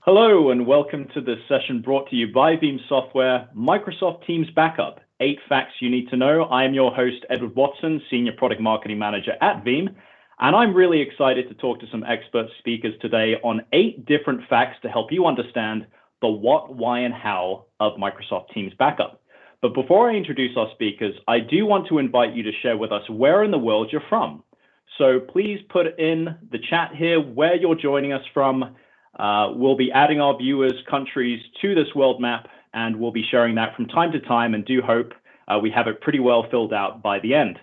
Hello and welcome to this session brought to you by Veeam Software, Microsoft Teams Backup, 8 Facts You Need to Know. I am your host, Edward Watson, Senior Product Marketing Manager at Veeam, and I'm really excited to talk to some expert speakers today on 8 different facts to help you understand the what, why, and how of Microsoft Teams Backup. But before I introduce our speakers, I do want to invite you to share with us where in the world you're from. So please put in the chat here where you're joining us from. We'll be adding our viewers' countries to this world map, and we'll be sharing that from time to time, and do hope we have it pretty well filled out by the end.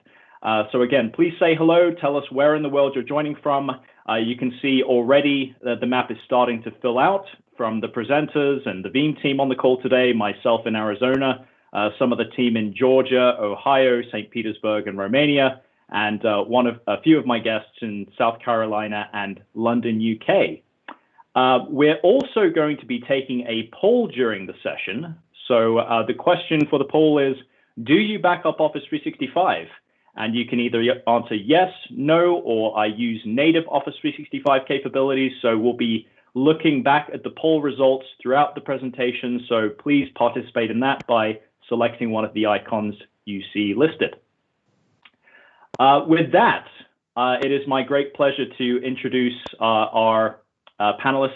So again, please say hello, tell us where in the world you're joining from. You can see already that the map is starting to fill out from the presenters and the Veeam team on the call today, myself in Arizona, some of the team in Georgia, Ohio, St. Petersburg, and Romania, and a few of my guests in South Carolina and London, UK. We're also going to be taking a poll during the session. So the question for the poll is, do you back up Office 365? And you can either answer yes, no, or I use native Office 365 capabilities. So we'll be looking back at the poll results throughout the presentation. So please participate in that by selecting one of the icons you see listed. With that, it is my great pleasure to introduce our panelist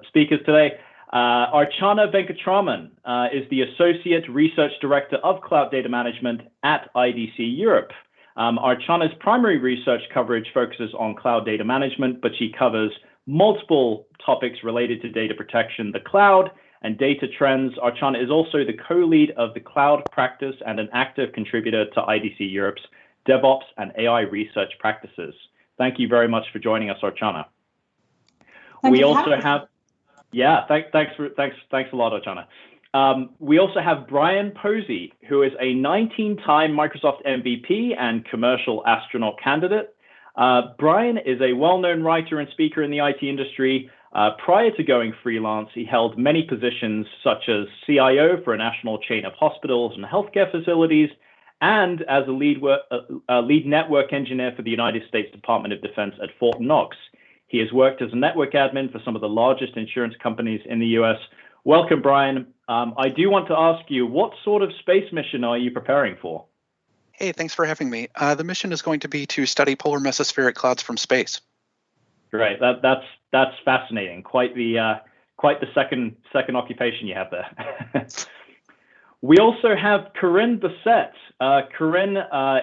speakers today. Archana Venkatraman is the Associate Research Director of Cloud Data Management at IDC Europe. Archana's primary research coverage focuses on cloud data management, but she covers multiple topics related to data protection, the cloud, and data trends. Archana is also the co-lead of the cloud practice and an active contributor to IDC Europe's DevOps and AI research practices. Thank you very much for joining us, Archana. We also have, thanks a lot, Archana. We also have Brien Posey, who is a 19-time Microsoft MVP and commercial astronaut candidate. Brien is a well-known writer and speaker in the IT industry. Prior to going freelance, he held many positions such as CIO for a national chain of hospitals and healthcare facilities, and as a lead network engineer for the United States Department of Defense at Fort Knox. He has worked as a network admin for some of the largest insurance companies in the US. Welcome, Brien. I do want to ask you, what sort of space mission are you preparing for? Hey, thanks for having me. The mission is going to be to study polar mesospheric clouds from space. Great, that's fascinating. Quite the second occupation you have there. We also have Karinne Bessette. Karinne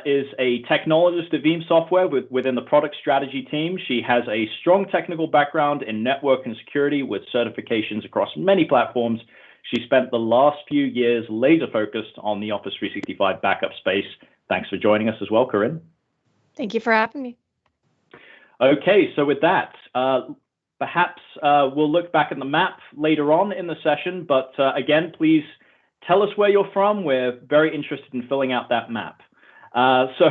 is a technologist at Veeam Software within the product strategy team. She has a strong technical background in network and security with certifications across many platforms. She spent the last few years laser focused on the Office 365 backup space. Thanks for joining us as well, Karinne. Thank you for having me. Okay, so with that, perhaps we'll look back at the map later on in the session, but again, please tell us where you're from. We're very interested in filling out that map. So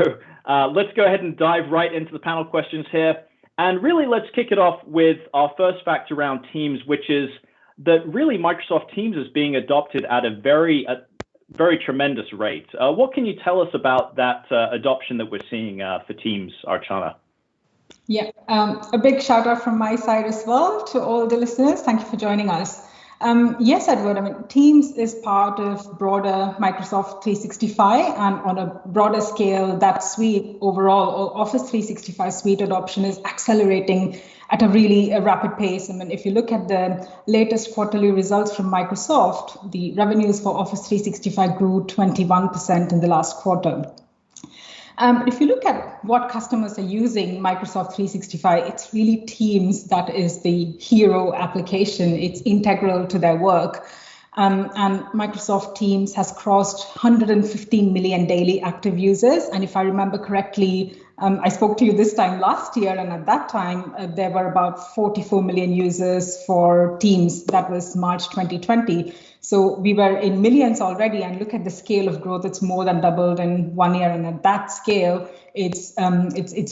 let's go ahead and dive right into the panel questions here. And really, let's kick it off with our first fact around Teams, which is that really Microsoft Teams is being adopted at a very tremendous rate. What can you tell us about that adoption that we're seeing for Teams, Archana? Yeah, a big shout out from my side as well to all the listeners. Thank you for joining us. Yes, Edward, I mean, Teams is part of broader Microsoft 365, and on a broader scale, that suite overall, Office 365 suite adoption is accelerating at a really rapid pace. I mean, if you look at the latest quarterly results from Microsoft, the revenues for Office 365 grew 21% in the last quarter. But if you look at what customers are using Microsoft 365, it's really Teams that is the hero application. It's integral to their work. And Microsoft Teams has crossed 115 million daily active users. And if I remember correctly, I spoke to you this time last year, and at that time, there were about 44 million users for Teams. That was March 2020. So we were in millions already, and look at the scale of growth. It's more than doubled in 1 year. And at that scale, it's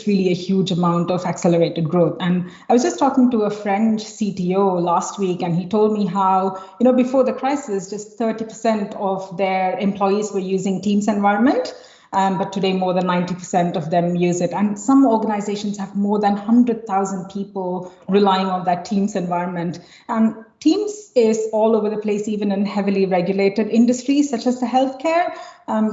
really a huge amount of accelerated growth. And I was just talking to a French CTO last week, and he told me how, before the crisis, just 30% of their employees were using Teams environment. But today, more than 90% of them use it. And some organizations have more than 100,000 people relying on that Teams environment. And Teams is all over the place, even in heavily regulated industries such as the healthcare.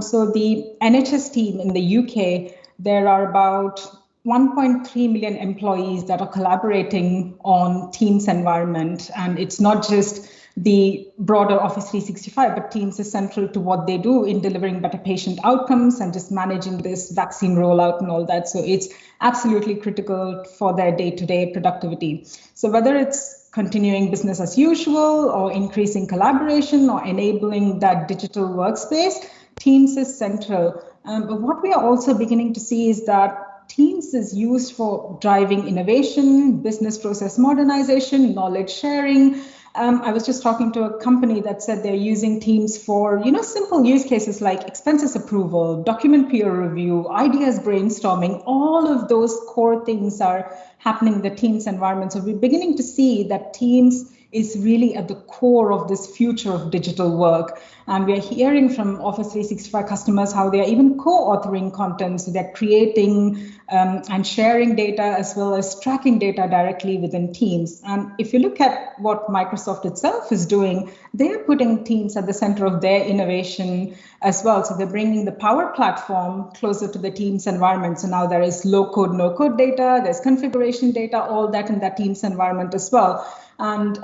So the NHS team in the UK, there are about 1.3 million employees that are collaborating on Teams environment. And it's not just the broader Office 365, but Teams is central to what they do in delivering better patient outcomes and just managing this vaccine rollout and all that. So it's absolutely critical for their day-to-day productivity. So whether it's continuing business as usual or increasing collaboration or enabling that digital workspace, Teams is central. But what we are also beginning to see is that Teams is used for driving innovation, business process modernization, knowledge sharing. I was just talking to a company that said they're using Teams for, simple use cases like expenses approval, document peer review, ideas brainstorming. All of those core things are happening in the Teams environment. So we're beginning to see that Teams is really at the core of this future of digital work. And we're hearing from Office 365 customers how they're even co-authoring content. So they're creating and sharing data as well as tracking data directly within Teams. And if you look at what Microsoft itself is doing, they're putting Teams at the center of their innovation as well. So they're bringing the Power Platform closer to the Teams environment. So now there is low-code, no-code data, there's configuration data, all that in that Teams environment as well. And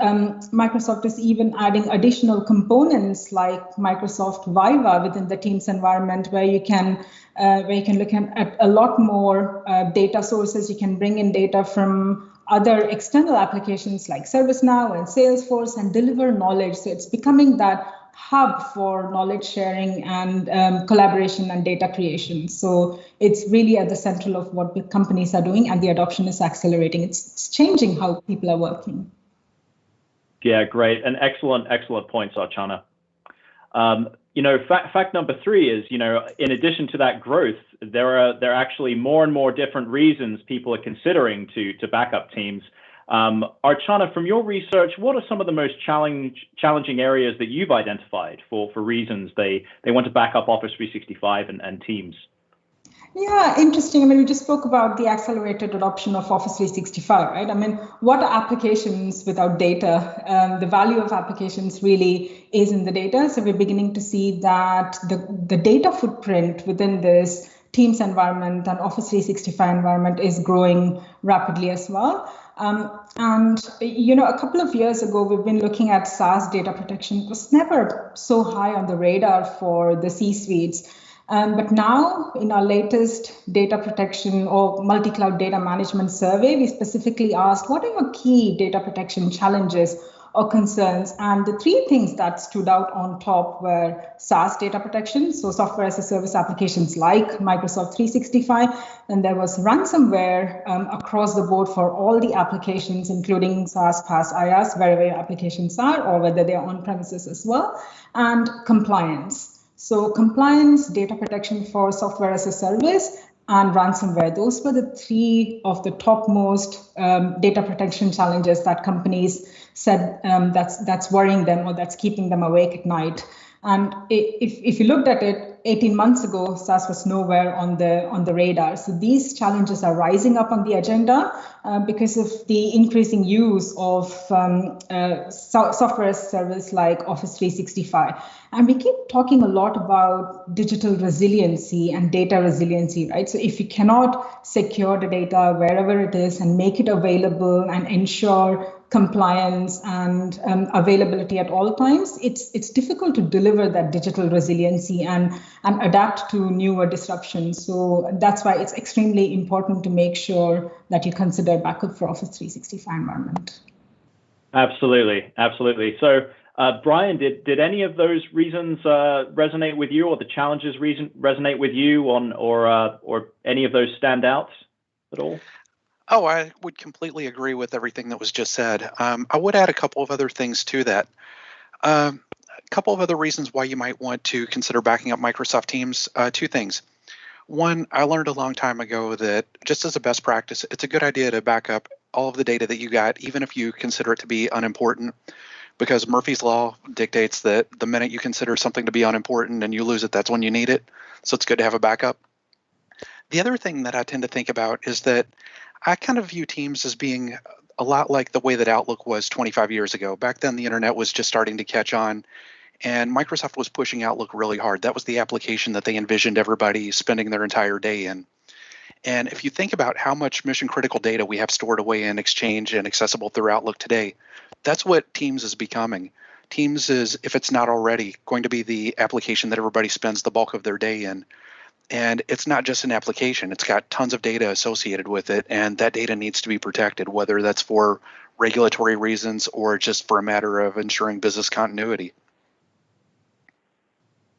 Microsoft is even adding additional components like Microsoft Viva within the Teams environment, where you can look at a lot more data sources. You can bring in data from other external applications like ServiceNow and Salesforce and deliver knowledge. So it's becoming that hub for knowledge sharing and collaboration and data creation. So it's really at the center of what big companies are doing, and the adoption is accelerating. It's changing how people are working. Yeah, great. And excellent points, Archana. Fact number 3 is, in addition to that growth, there are actually more and more different reasons people are considering to back up Teams. Archana, from your research, what are some of the most challenging areas that you've identified for reasons they want to back up Office 365 and Teams? Yeah, interesting. We just spoke about the accelerated adoption of Office 365, right? What are applications without data? The value of applications really is in the data. So we're beginning to see that the data footprint within this Teams environment and Office 365 environment is growing rapidly as well. And a couple of years ago, we've been looking at SaaS data protection. It was never so high on the radar for the C-suites. But now, in our latest data protection or multi-cloud data management survey, we specifically asked, what are your key data protection challenges or concerns? And the 3 things that stood out on top were SaaS data protection, so software as a service applications like Microsoft 365. And there was ransomware across the board for all the applications, including SaaS, PaaS, IaaS, wherever your applications are, or whether they're on premises as well, and compliance. So compliance, data protection for software as a service, and ransomware. Those were the 3 of the topmost data protection challenges that companies said that's worrying them or that's keeping them awake at night. And if you looked at it, 18 months ago, SaaS was nowhere on the radar. So these challenges are rising up on the agenda because of the increasing use of software as a service like Office 365. And we keep talking a lot about digital resiliency and data resiliency, right? So if you cannot secure the data wherever it is and make it available and ensure compliance and availability at all times, it's difficult to deliver that digital resiliency and adapt to newer disruptions. So that's why it's extremely important to make sure that you consider backup for Office 365 environment. Absolutely. So, Brien, did any of those reasons resonate with you, or the challenges resonate with you, or any of those stand out at all? Oh, I would completely agree with everything that was just said. I would add a couple of other things to that. A couple of other reasons why you might want to consider backing up Microsoft Teams. 2 things. One, I learned a long time ago that just as a best practice, it's a good idea to back up all of the data that you got, even if you consider it to be unimportant. because Murphy's Law dictates that the minute you consider something to be unimportant and you lose it, that's when you need it. So it's good to have a backup. The other thing that I tend to think about is that I kind of view Teams as being a lot like the way that Outlook was 25 years ago. Back then, the internet was just starting to catch on, and Microsoft was pushing Outlook really hard. That was the application that they envisioned everybody spending their entire day in. And if you think about how much mission-critical data we have stored away in Exchange and accessible through Outlook today, that's what Teams is becoming. Teams is, if it's not already, going to be the application that everybody spends the bulk of their day in. And it's not just an application. It's got tons of data associated with it, and that data needs to be protected, whether that's for regulatory reasons or just for a matter of ensuring business continuity.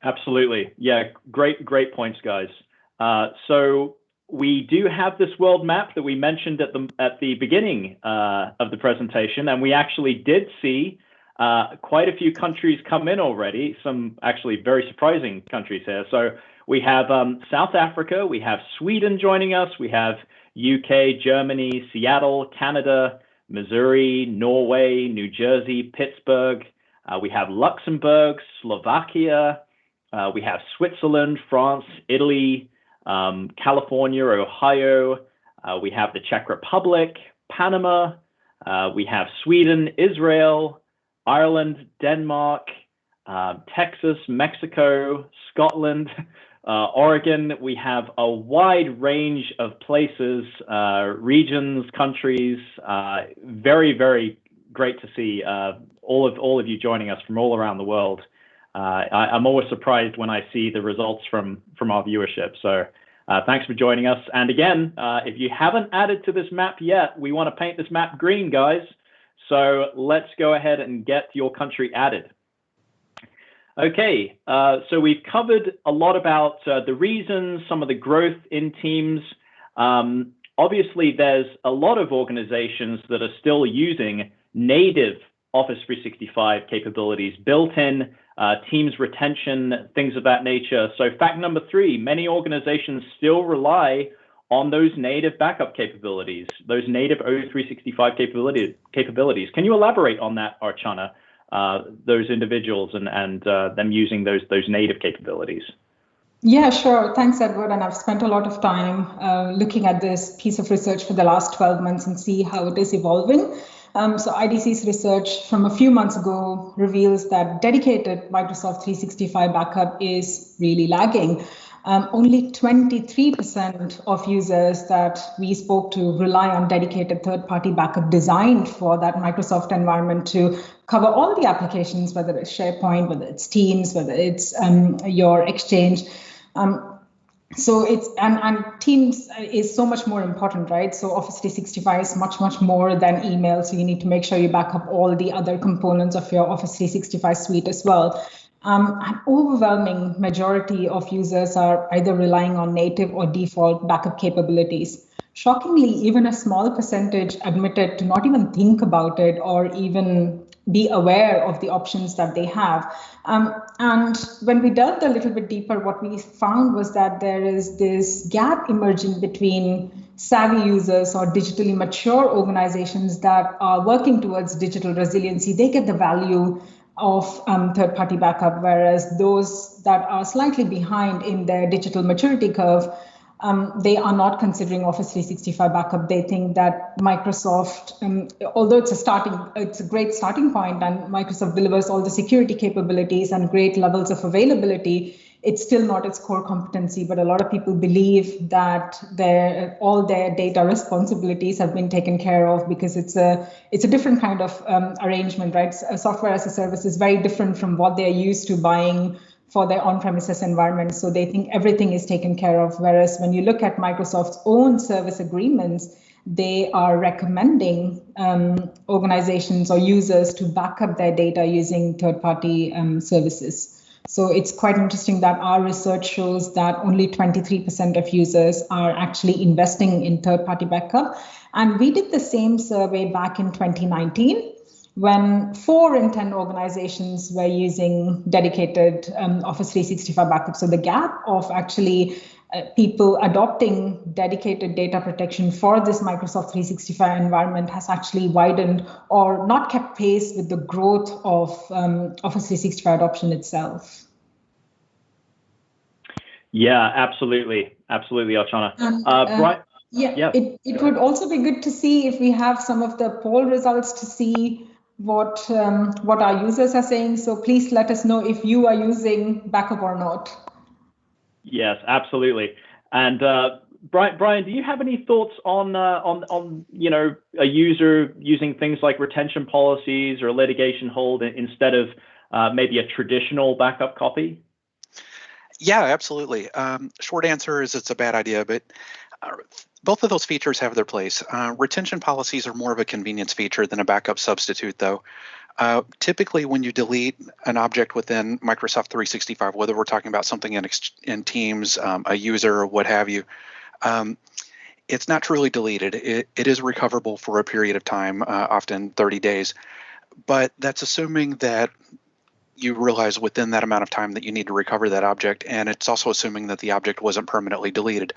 Absolutely. Yeah, great points, guys. So we do have this world map that we mentioned at the beginning of the presentation, and we actually did see quite a few countries come in already, some actually very surprising countries here. So we have South Africa, we have Sweden joining us, we have UK, Germany, Seattle, Canada, Missouri, Norway, New Jersey, Pittsburgh. We have Luxembourg, Slovakia, we have Switzerland, France, Italy, California, Ohio, we have the Czech Republic, Panama, we have Sweden, Israel, Ireland, Denmark, Texas, Mexico, Scotland, Oregon. We have a wide range of places, regions, countries. Very, very great to see all of you joining us from all around the world. I'm always surprised when I see the results from our viewership. So thanks for joining us. And again, if you haven't added to this map yet, we want to paint this map green, guys. So let's go ahead and get your country added. Okay, so we've covered a lot about the reasons, some of the growth in Teams. Obviously, there's a lot of organizations that are still using native Office 365 capabilities, built-in Teams retention, things of that nature. So fact number 3, many organizations still rely on those native backup capabilities, those native O365 capabilities. Can you elaborate on that, Archana, those individuals and them using those native capabilities? Yeah, sure. Thanks, Edward. And I've spent a lot of time looking at this piece of research for the last 12 months and see how it is evolving. So IDC's research from a few months ago reveals that dedicated Microsoft 365 backup is really lagging. Only 23% of users that we spoke to rely on dedicated third-party backup designed for that Microsoft environment to cover all the applications, whether it's SharePoint, whether it's Teams, whether it's your Exchange. So it's and Teams is so much more important, right? So Office 365 is much more than email. So you need to make sure you back up all the other components of your Office 365 suite as well. An overwhelming majority of users are either relying on native or default backup capabilities. Shockingly, even a small percentage admitted to not even think about it or even be aware of the options that they have. And when we delved a little bit deeper, what we found was that there is this gap emerging between savvy users or digitally mature organizations that are working towards digital resiliency. They get the value of third-party backup, whereas those that are slightly behind in their digital maturity curve, they are not considering Office 365 backup. They think that Microsoft, although it's a great starting point, and Microsoft delivers all the security capabilities and great levels of availability, it's still not its core competency. But a lot of people believe that all their data responsibilities have been taken care of because it's a different kind of arrangement, right? Software as a service is very different from what they're used to buying for their on-premises environment. So they think everything is taken care of. Whereas when you look at Microsoft's own service agreements, they are recommending organizations or users to back up their data using third-party services. So it's quite interesting that our research shows that only 23% of users are actually investing in third-party backup. And we did the same survey back in 2019. When 4 in 10 organizations were using dedicated Office 365 backup. So the gap of actually people adopting dedicated data protection for this Microsoft 365 environment has actually widened or not kept pace with the growth of Office 365 adoption itself. Yeah, absolutely, Archana. Brien, yeah, it would also be good to see if we have some of the poll results to see what our users are saying. So please let us know if you are using backup or not. Yes, absolutely. And Brien, do you have any thoughts on a user using things like retention policies or litigation hold instead of maybe a traditional backup copy? Yeah, absolutely. Short answer is it's a bad idea, but both of those features have their place. Retention policies are more of a convenience feature than a backup substitute, though. Typically, when you delete an object within Microsoft 365, whether we're talking about something in Teams, a user, or what have you, it's not truly deleted. It is recoverable for a period of time, often 30 days. But that's assuming that you realize within that amount of time that you need to recover that object, and it's also assuming that the object wasn't permanently deleted.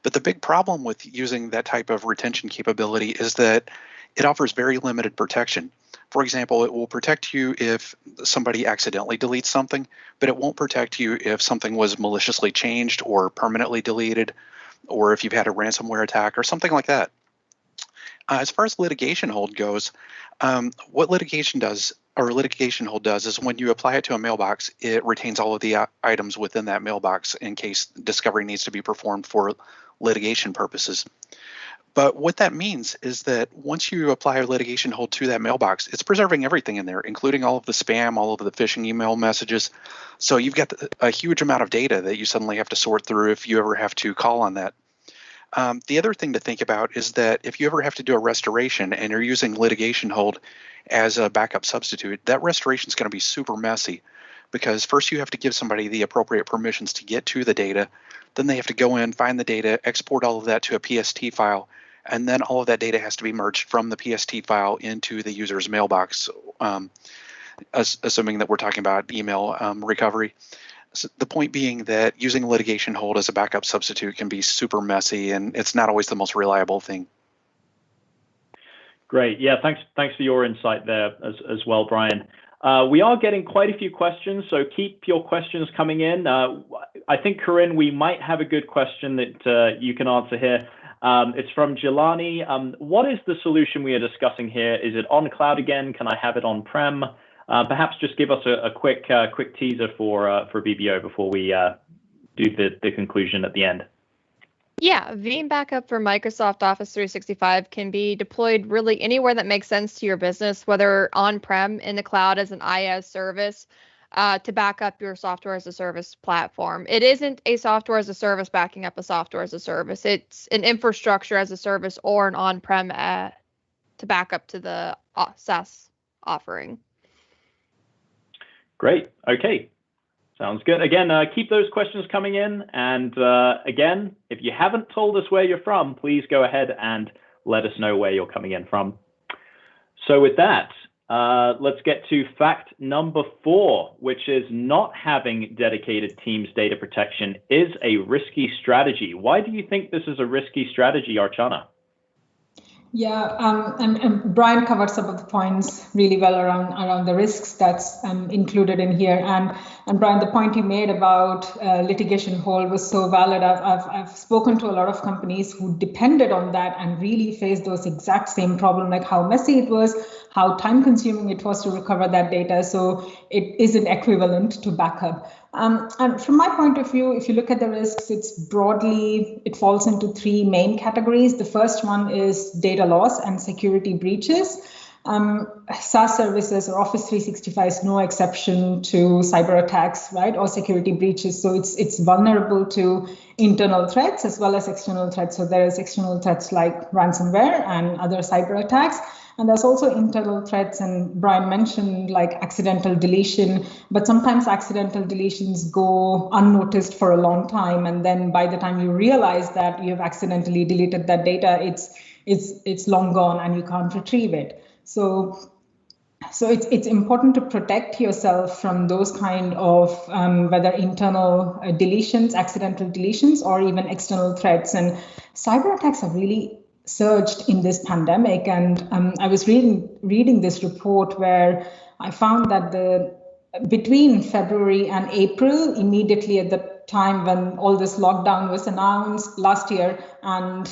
But the big problem with using that type of retention capability is that it offers very limited protection. For example, it will protect you if somebody accidentally deletes something, but it won't protect you if something was maliciously changed or permanently deleted, or if you've had a ransomware attack or something like that. As far as litigation hold goes, what litigation hold does is when you apply it to a mailbox, it retains all of the items within that mailbox in case discovery needs to be performed for litigation purposes. But what that means is that once you apply a litigation hold to that mailbox, it's preserving everything in there, including all of the spam, all of the phishing email messages. So you've got a huge amount of data that you suddenly have to sort through if you ever have to call on that. The other thing to think about is that if you ever have to do a restoration and you're using litigation hold as a backup substitute, that restoration is going to be super messy because first you have to give somebody the appropriate permissions to get to the data. Then they have to go in, find the data, export all of that to a PST file, and then all of that data has to be merged from the PST file into the user's mailbox, assuming that we're talking about email recovery. So the point being that using litigation hold as a backup substitute can be super messy, and it's not always the most reliable thing. Great. Yeah, thanks for your insight there as well, Brien. We are getting quite a few questions, so keep your questions coming in. I think, Karinne, we might have a good question that you can answer here. It's from Jelani. What is the solution we are discussing here? Is it on cloud again? Can I have it on-prem? Perhaps just give us a quick teaser for VBO before we do the conclusion at the end. Yeah, Veeam backup for Microsoft Office 365 can be deployed really anywhere that makes sense to your business, whether on-prem, in the cloud as an IaaS service, to back up your software as a service platform. It isn't a software as a service backing up a software as a service. It's an infrastructure as a service or an on-prem to back up to the SaaS offering. Great. Okay. Sounds good. Again, keep those questions coming in. And again, if you haven't told us where you're from, please go ahead and let us know where you're coming in from. So with that, let's get to fact number 4, which is not having dedicated Teams data protection is a risky strategy. Why do you think this is a risky strategy, Archana? Yeah, and Brien covered some of the points really well around the risks that's included in here. And Brien, the point you made about litigation hold was so valid. I've spoken to a lot of companies who depended on that and really faced those exact same problem, like how messy it was, how time consuming it was to recover that data. So it isn't equivalent to backup. And from my point of view, if you look at the risks, it falls into 3 main categories. The first one is data loss and security breaches. SaaS services or Office 365 is no exception to cyber attacks, right, or security breaches. So it's vulnerable to internal threats as well as external threats. So there is external threats like ransomware and other cyber attacks. And there's also internal threats, and Brien mentioned like accidental deletion, but sometimes accidental deletions go unnoticed for a long time. And then by the time you realize that you have accidentally deleted that data, it's long gone and you can't retrieve it. So So it's important to protect yourself from those kind of whether internal deletions, accidental deletions, or even external threats. And cyber attacks have really surged in this pandemic. And I was reading this report where I found that between February and April, immediately at the time when all this lockdown was announced last year, and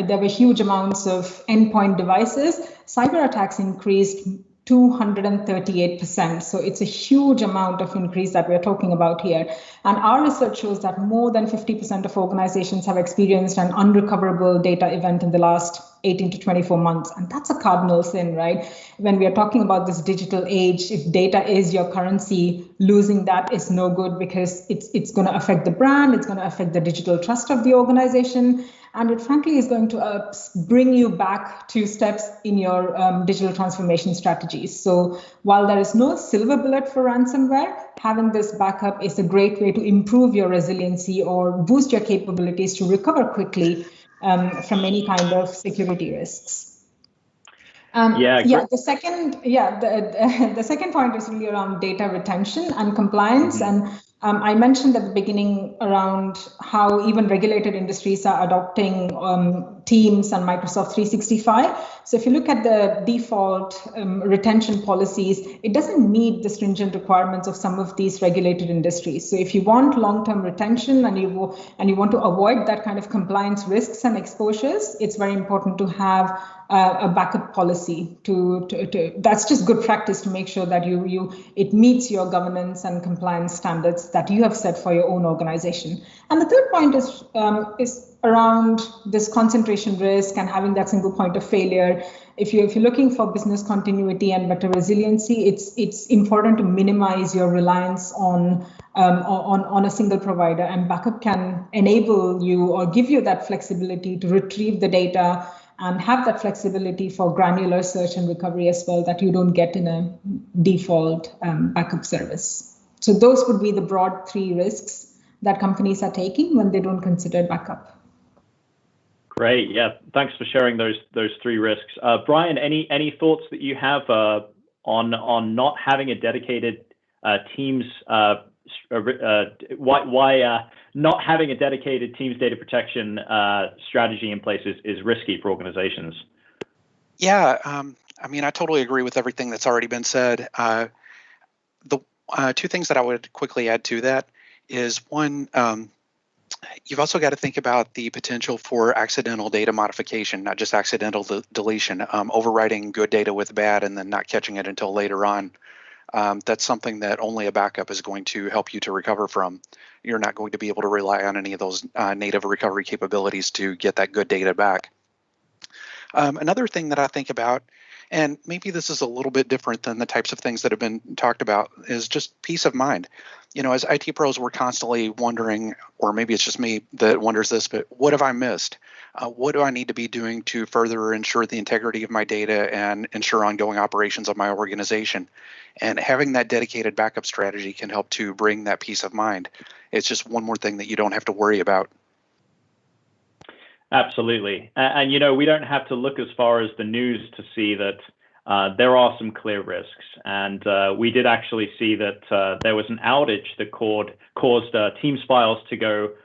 there were huge amounts of endpoint devices, cyber attacks increased 238%. So it's a huge amount of increase that we're talking about here. And our research shows that more than 50% of organizations have experienced an unrecoverable data event in the last 18 to 24 months. And that's a cardinal sin, right? When we are talking about this digital age, if data is your currency, losing that is no good, because it's going to affect the brand, it's going to affect the digital trust of the organization, and it frankly is going to bring you back 2 steps in your digital transformation strategies. So while there is no silver bullet for ransomware, having this backup is a great way to improve your resiliency or boost your capabilities to recover quickly from any kind of security risks. The second point is really around data retention and compliance. And I mentioned at the beginning around how even regulated industries are adopting Teams and Microsoft 365. So if you look at the default retention policies, it doesn't meet the stringent requirements of some of these regulated industries. So if you want long-term retention and you want to avoid that kind of compliance risks and exposures, it's very important to have a backup policy. That's just good practice to make sure that it meets your governance and compliance standards that you have set for your own organization. And the third point is around this concentration risk and having that single point of failure. If you're looking for business continuity and better resiliency, it's important to minimize your reliance on a single provider, and backup can enable you or give you that flexibility to retrieve the data and have that flexibility for granular search and recovery as well that you don't get in a default backup service. So those would be the broad 3 risks that companies are taking when they don't consider backup. Great. Yeah. Thanks for sharing those 3 risks. Brien, any thoughts that you have on not having a dedicated Teams? Why not having a dedicated Teams data protection strategy in place is risky for organizations? Yeah. I totally agree with everything that's already been said. The 2 things that I would quickly add to that is, one, you've also got to think about the potential for accidental data modification, not just accidental deletion, overwriting good data with bad and then not catching it until later on. That's something that only a backup is going to help you to recover from. You're not going to be able to rely on any of those native recovery capabilities to get that good data back. Another thing that I think about, and maybe this is a little bit different than the types of things that have been talked about, is just peace of mind. As IT pros, we're constantly wondering, or maybe it's just me that wonders this, but what have I missed? What do I need to be doing to further ensure the integrity of my data and ensure ongoing operations of my organization? And having that dedicated backup strategy can help to bring that peace of mind. It's just one more thing that you don't have to worry about. Absolutely. And we don't have to look as far as the news to see that there are some clear risks. And we did actually see that there was an outage that caused Teams files to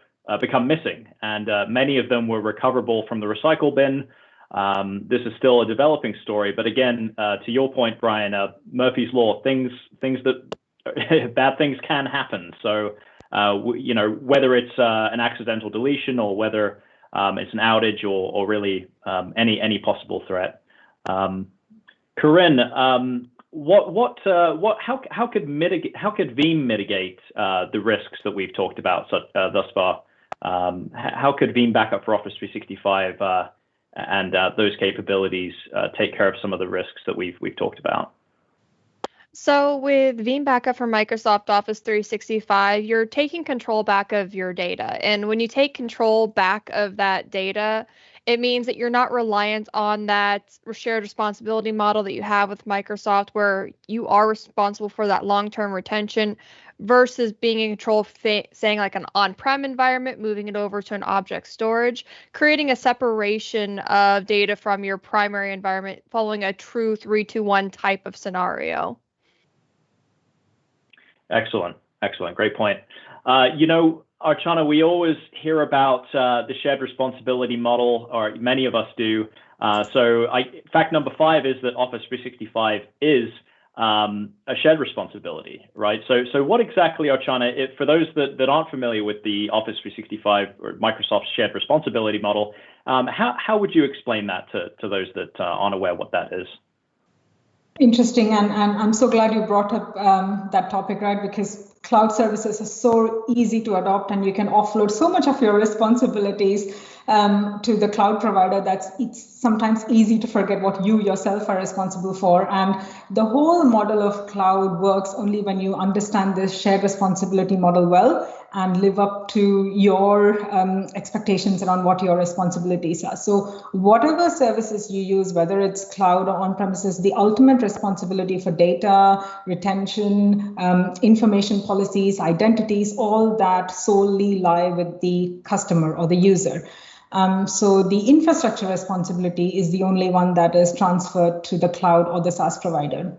become missing. And many of them were recoverable from the recycle bin. This is still a developing story. But again, to your point, Brien, Murphy's Law, things that bad things can happen. So, whether it's an accidental deletion or whether it's an outage or really any possible threat. Karinne, how could Veeam mitigate the risks that we've talked about thus far? How could Veeam Backup for Office 365 and those capabilities take care of some of the risks that we've talked about? So with Veeam Backup from Microsoft Office 365, you're taking control back of your data. And when you take control back of that data, it means that you're not reliant on that shared responsibility model that you have with Microsoft, where you are responsible for that long-term retention versus being in control of, saying like an on-prem environment, moving it over to an object storage, creating a separation of data from your primary environment following a true 3-2-1 type of scenario. Excellent. Great point. Archana, we always hear about the shared responsibility model, or many of us do. Fact number 5 is that Office 365 is a shared responsibility, right? So what exactly, Archana, for those that aren't familiar with the Office 365 or Microsoft's shared responsibility model, how would you explain that to those that aren't aware what that is? Interesting, and I'm so glad you brought up that topic, right? Because cloud services are so easy to adopt, and you can offload so much of your responsibilities to the cloud provider that it's sometimes easy to forget what you yourself are responsible for. And the whole model of cloud works only when you understand this shared responsibility model well and live up to your expectations around what your responsibilities are. So whatever services you use, whether it's cloud or on-premises, the ultimate responsibility for data, retention, information policies, identities, all that solely lie with the customer or the user. So the infrastructure responsibility is the only one that is transferred to the cloud or the SaaS provider.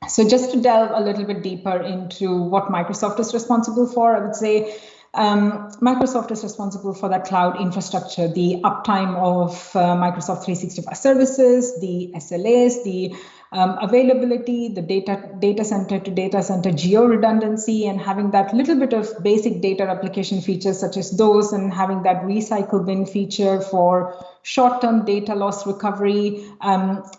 So just to delve a little bit deeper into what Microsoft is responsible for, I would say Microsoft is responsible for that cloud infrastructure, the uptime of Microsoft 365 services, the SLAs, the availability, the data center to data center geo redundancy, and having that little bit of basic data replication features such as those, and having that recycle bin feature for short-term data loss recovery.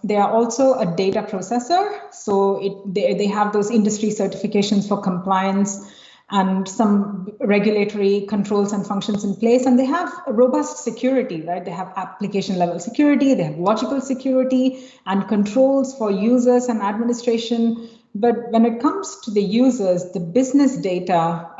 They are also a data processor, so they have those industry certifications for compliance and some regulatory controls and functions in place. And they have robust security, right? They have application level security, they have logical security and controls for users and administration. But when it comes to the users, the business data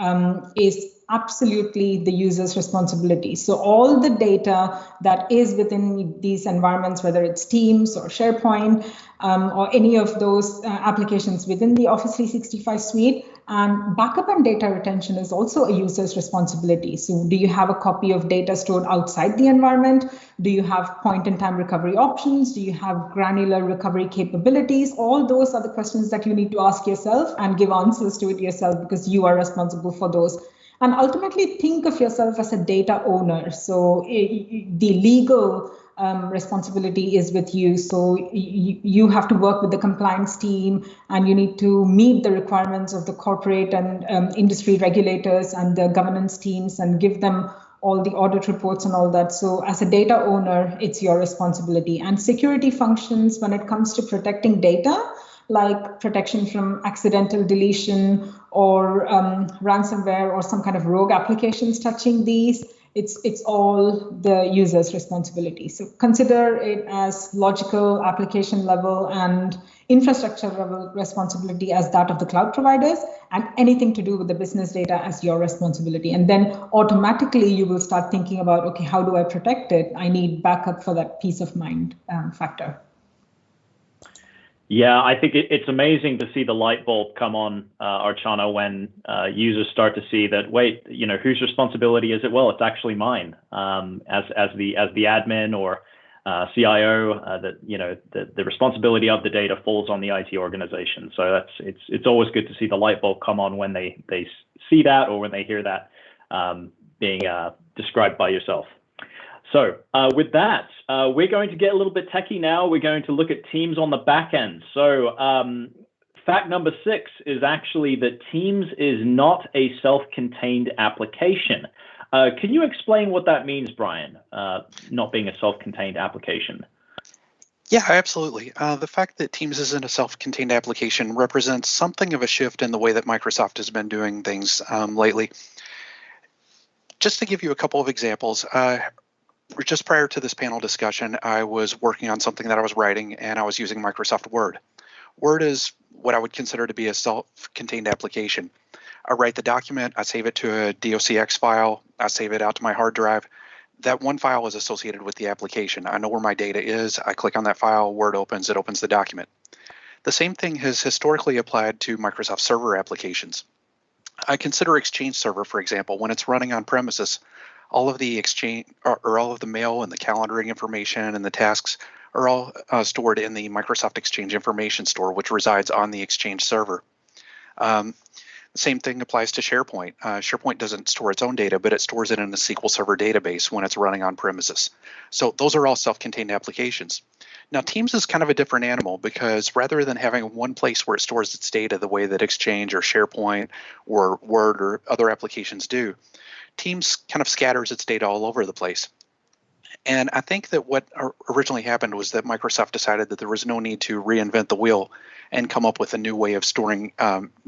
is absolutely the user's responsibility. So all the data that is within these environments, whether it's Teams or SharePoint or any of those applications within the Office 365 suite, and backup and data retention is also a user's responsibility. So do you have a copy of data stored outside the environment? Do you have point-in-time recovery options? Do you have granular recovery capabilities? All those are the questions that you need to ask yourself and give answers to it yourself, because you are responsible for those. And ultimately, think of yourself as a data owner. So the legal responsibility is with you. So you have to work with the compliance team, and you need to meet the requirements of the corporate and industry regulators and the governance teams and give them all the audit reports and all that. So as a data owner, it's your responsibility. And security functions when it comes to protecting data, like protection from accidental deletion or ransomware or some kind of rogue applications touching these, it's all the user's responsibility. So consider it as logical application level and infrastructure level responsibility as that of the cloud providers, and anything to do with the business data as your responsibility. And then automatically you will start thinking about, okay, how do I protect it? I need backup for that peace of mind factor. Yeah, I think it's amazing to see the light bulb come on, Archana, when users start to see that, wait, whose responsibility is it? Well, it's actually mine as the admin or CIO. The responsibility of the data falls on the IT organization. So it's always good to see the light bulb come on when they see that, or when they hear that being described by yourself. So with that, we're going to get a little bit techie now. We're going to look at Teams on the back end. So fact number 6 is actually that Teams is not a self-contained application. Can you explain what that means, Brien, not being a self-contained application? Yeah, absolutely. The fact that Teams isn't a self-contained application represents something of a shift in the way that Microsoft has been doing things lately. Just to give you a couple of examples, just prior to this panel discussion, I was working on something that I was writing, and I was using Microsoft Word. Word is what I would consider to be a self-contained application. I write the document, I save it to a docx file, I save it out to my hard drive. That one file is associated with the application. I know where my data is. I click on that file, Word opens, it opens the document. The same thing has historically applied to Microsoft Server applications. I consider Exchange Server, for example, when it's running on premises, all of the Exchange or all of the mail and the calendaring information and the tasks are all stored in the Microsoft Exchange Information Store, which resides on the Exchange Server. The same thing applies to SharePoint. SharePoint doesn't store its own data, but it stores it in a SQL Server database when it's running on premises. So those are all self-contained applications. Now, Teams is kind of a different animal because rather than having one place where it stores its data the way that Exchange or SharePoint or Word or other applications do, Teams kind of scatters its data all over the place. And I think that what originally happened was that Microsoft decided that there was no need to reinvent the wheel and come up with a new way of storing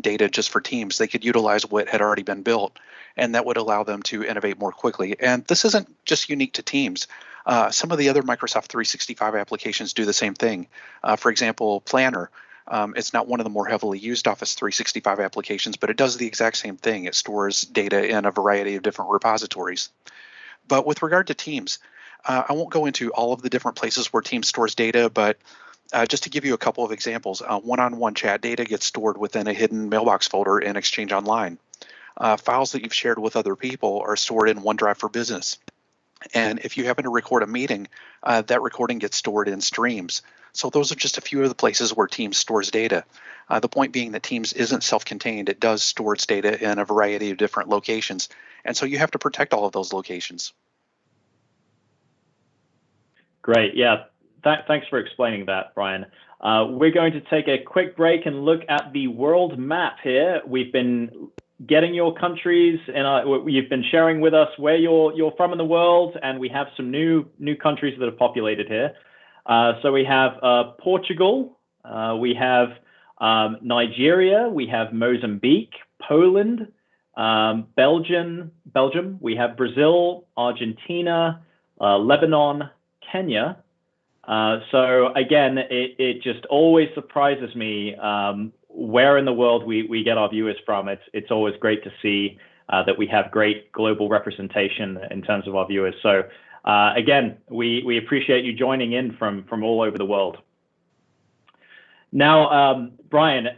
data just for Teams. They could utilize what had already been built, and that would allow them to innovate more quickly. And this isn't just unique to Teams. Some of the other Microsoft 365 applications do the same thing. For example, Planner. It's not one of the more heavily used Office 365 applications, but it does the exact same thing. It stores data in a variety of different repositories. But with regard to Teams, I won't go into all of the different places where Teams stores data, but just to give you a couple of examples, one-on-one chat data gets stored within a hidden mailbox folder in Exchange Online. Files that you've shared with other people are stored in OneDrive for Business. And if you happen to record a meeting, that recording gets stored in Streams. So those are just a few of the places where Teams stores data. The point being that Teams isn't self-contained. It does store its data in a variety of different locations. And so you have to protect all of those locations. Great. Yeah. Thanks for explaining that, Brian. We're going to take a quick break and look at the world map here. We've been getting your countries, and you've been sharing with us where you're from in the world, and we have some new countries that are populated here. So we have Portugal, we have Nigeria, we have Mozambique, Poland, Belgium, we have Brazil, Argentina, Lebanon, Kenya. So again, it just always surprises me where in the world we get our viewers from. It's always great to see that we have great global representation in terms of our viewers. So again, we appreciate you joining in from all over the world. Now, Brian,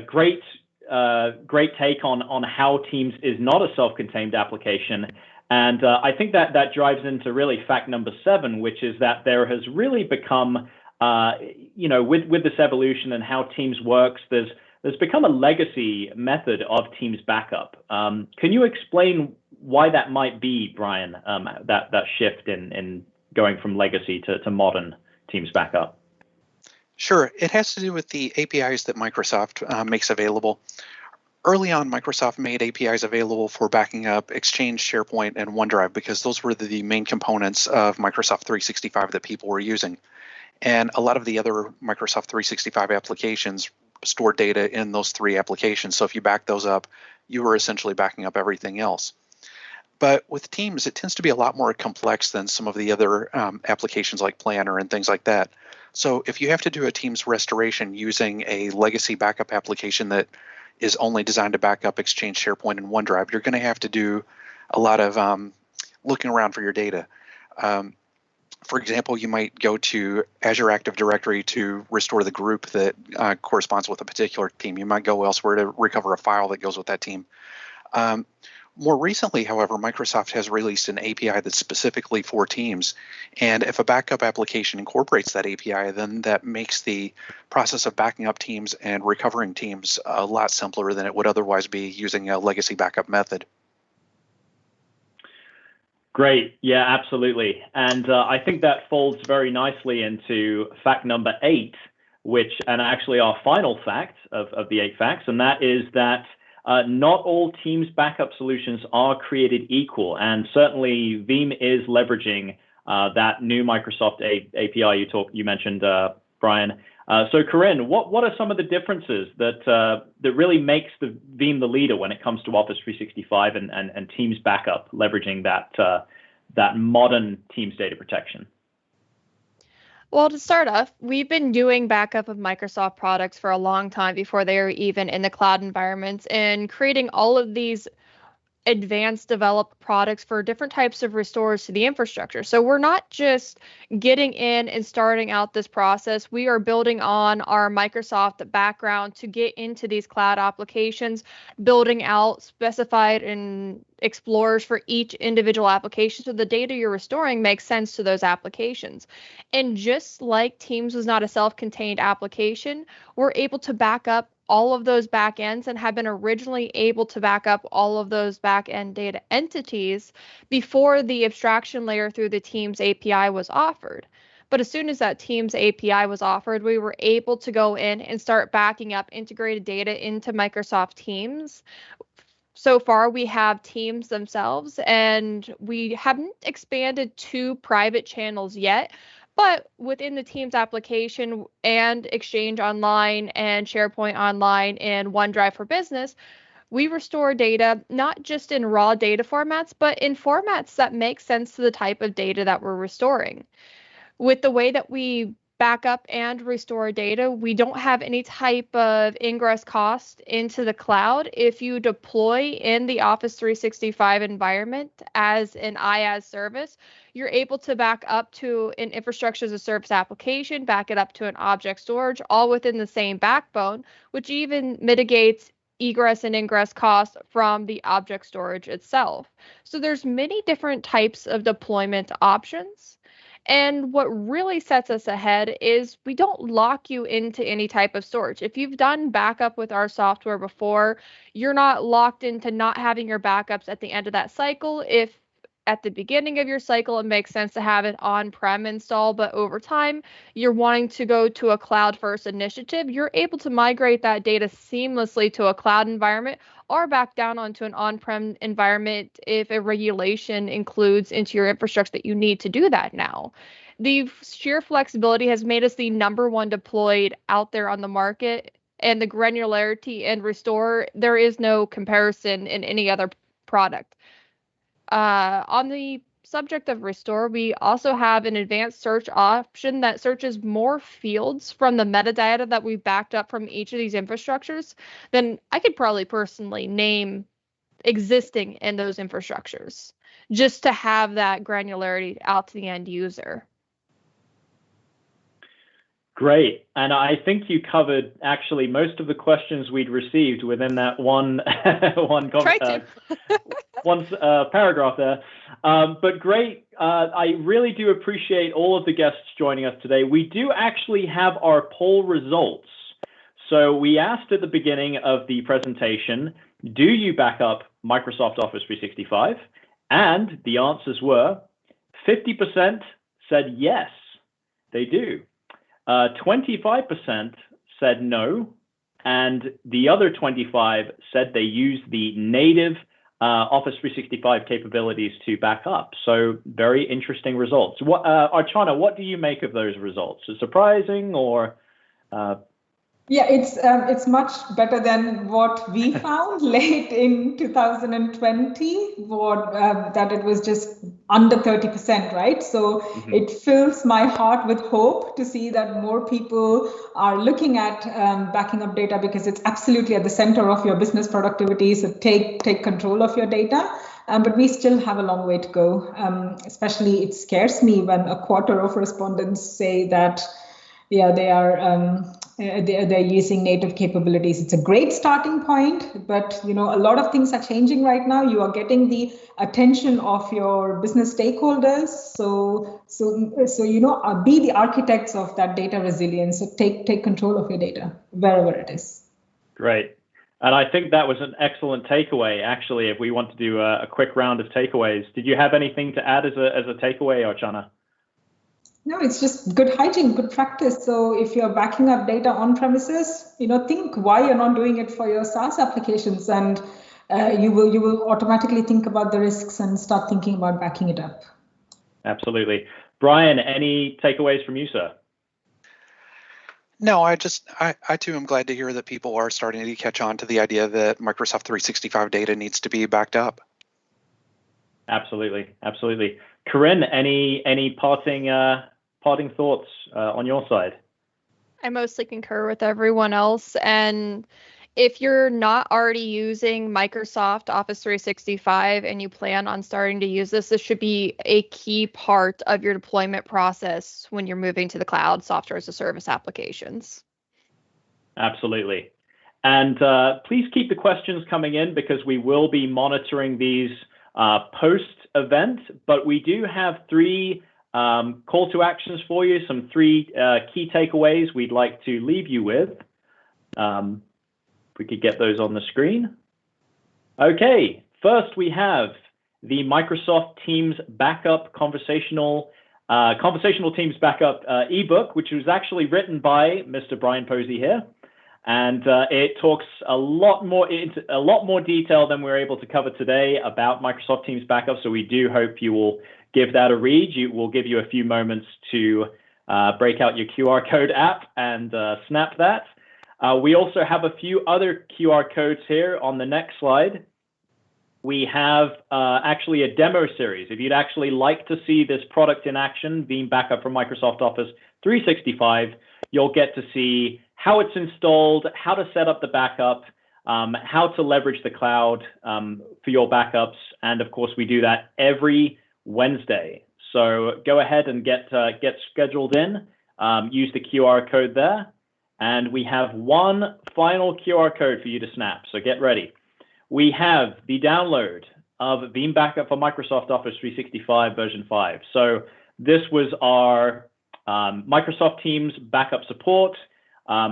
great take on how Teams is not a self-contained application. And I think that drives into really fact number 7, which is that there has really become, with this evolution and how Teams works, there's become a legacy method of Teams backup. Can you explain why that might be, Brian, that shift in going from legacy to modern Teams backup? Sure. It has to do with the APIs that Microsoft makes available. Early on, Microsoft made APIs available for backing up Exchange, SharePoint, and OneDrive because those were the main components of Microsoft 365 that people were using. And a lot of the other Microsoft 365 applications store data in those 3 applications. So if you back those up, you were essentially backing up everything else. But with Teams, it tends to be a lot more complex than some of the other applications like Planner and things like that. So if you have to do a Teams restoration using a legacy backup application that is only designed to back up Exchange, SharePoint, and OneDrive, you're going to have to do a lot of looking around for your data. For example, you might go to Azure Active Directory to restore the group that corresponds with a particular team. You might go elsewhere to recover a file that goes with that team. More recently, however, Microsoft has released an API that's specifically for Teams. And if a backup application incorporates that API, then that makes the process of backing up Teams and recovering Teams a lot simpler than it would otherwise be using a legacy backup method. Great. Yeah, absolutely. And I think that folds very nicely into fact number 8, and actually our final fact of the 8 facts, and that is that not all Teams backup solutions are created equal, and certainly Veeam is leveraging that new Microsoft API you mentioned, Brian. So Karinne, what are some of the differences that really makes the Veeam the leader when it comes to Office 365 and Teams backup, leveraging that modern Teams data protection? Well, to start off, we've been doing backup of Microsoft products for a long time before they were even in the cloud environments, and creating all of these advanced developed products for different types of restores to the infrastructure. So we're not just getting in and starting out this process. We are building on our Microsoft background to get into these cloud applications, building out specified and explorers for each individual application so the data you're restoring makes sense to those applications. And just like Teams was not a self-contained application, we're able to back up all of those backends and have been originally able to back up all of those backend data entities before the abstraction layer through the Teams API was offered. But as soon as that Teams API was offered, we were able to go in and start backing up integrated data into Microsoft Teams. So far, we have Teams themselves, and we haven't expanded to private channels yet. But within the Teams application and Exchange Online and SharePoint Online and OneDrive for Business, we restore data not just in raw data formats, but in formats that make sense to the type of data that we're restoring. With the way that we back up and restore data, we don't have any type of ingress cost into the cloud. If you deploy in the Office 365 environment as an IaaS service, you're able to back up to an infrastructure as a service application, back it up to an object storage, all within the same backbone, which even mitigates egress and ingress costs from the object storage itself. So there's many different types of deployment options. And what really sets us ahead is we don't lock you into any type of storage. If you've done backup with our software before, you're not locked into not having your backups at the end of that cycle. If at the beginning of your cycle, it makes sense to have it on-prem install, but over time, you're wanting to go to a cloud-first initiative, you're able to migrate that data seamlessly to a cloud environment or back down onto an on-prem environment if a regulation includes into your infrastructure that you need to do that now. The sheer flexibility has made us the #1 deployed out there on the market, and the granularity and restore, there is no comparison in any other product. On the subject of restore, we also have an advanced search option that searches more fields from the metadata that we've backed up from each of these infrastructures than I could probably personally name existing in those infrastructures, just to have that granularity out to the end user. Great. And I think you covered actually most of the questions we'd received within that one paragraph there. But great. I really do appreciate all of the guests joining us today. We do actually have our poll results. So we asked at the beginning of the presentation, do you back up Microsoft Office 365? And the answers were 50% said yes, they do. 25% said no, and the other 25 said they use the native Office 365 capabilities to back up. So very interesting results. Archana, what do you make of those results? Is it surprising or? Yeah, it's much better than what we found late in 2020, that it was just under 30%, right? So It fills my heart with hope to see that more people are looking at backing up data, because it's absolutely at the center of your business productivity. So take control of your data. But we still have a long way to go. Especially it scares me when a quarter of respondents say that, yeah, they're using native capabilities. It's a great starting point, but a lot of things are changing right now. You are getting the attention of your business stakeholders. So be the architects of that data resilience. So take control of your data wherever it is. Great. And I think that was an excellent takeaway, actually, if we want to do a quick round of takeaways. Did you have anything to add as a takeaway, Archana? No, it's just good hygiene, good practice. So if you're backing up data on premises, think why you're not doing it for your SaaS applications, and you will automatically think about the risks and start thinking about backing it up. Absolutely. Brien, any takeaways from you, sir? No, I too am glad to hear that people are starting to catch on to the idea that Microsoft 365 data needs to be backed up. Absolutely. Karinne, any parting parting thoughts on your side? I mostly concur with everyone else. And if you're not already using Microsoft Office 365 and you plan on starting to use this, this should be a key part of your deployment process when you're moving to the cloud software as a service applications. Absolutely. And please keep the questions coming in because we will be monitoring these post-event, but we do have 3 call to actions for you, some 3 key takeaways we'd like to leave you with. If we could get those on the screen. Okay, first we have the Microsoft Teams Backup Conversational Teams Backup ebook, which was actually written by Mr. Brien Posey here. And it talks a lot more detail than we're able to cover today about Microsoft Teams Backup. So we do hope you will give that a read. We'll give you a few moments to break out your QR code app and snap that. We also have a few other QR codes here on the next slide. We have actually a demo series. If you'd actually like to see this product in action, Veeam Backup from Microsoft Office 365, you'll get to see how it's installed, how to set up the backup, how to leverage the cloud for your backups. And of course, we do that every Wednesday. So go ahead and get scheduled in. Use the QR code there. And we have one final QR code for you to snap. So get ready. We have the download of Veeam Backup for Microsoft Office 365 version 5. So this was our Microsoft Teams backup support.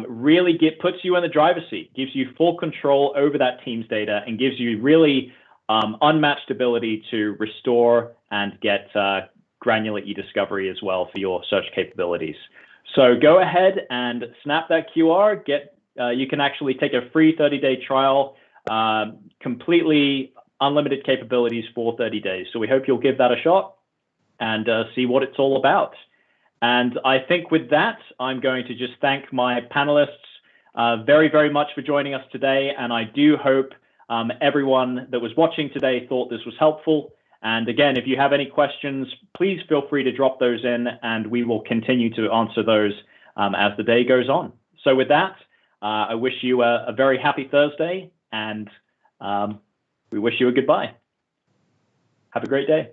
Really puts you in the driver's seat, gives you full control over that Teams data, and gives you really unmatched ability to restore and get granular e-discovery as well for your search capabilities. So go ahead and snap that QR. You can actually take a free 30-day trial, completely unlimited capabilities for 30 days. So we hope you'll give that a shot and see what it's all about. And I think with that, I'm going to just thank my panelists very, very much for joining us today. And I do hope everyone that was watching today thought this was helpful. And again, if you have any questions, please feel free to drop those in and we will continue to answer those as the day goes on. So with that, I wish you a very happy Thursday and we wish you a goodbye. Have a great day.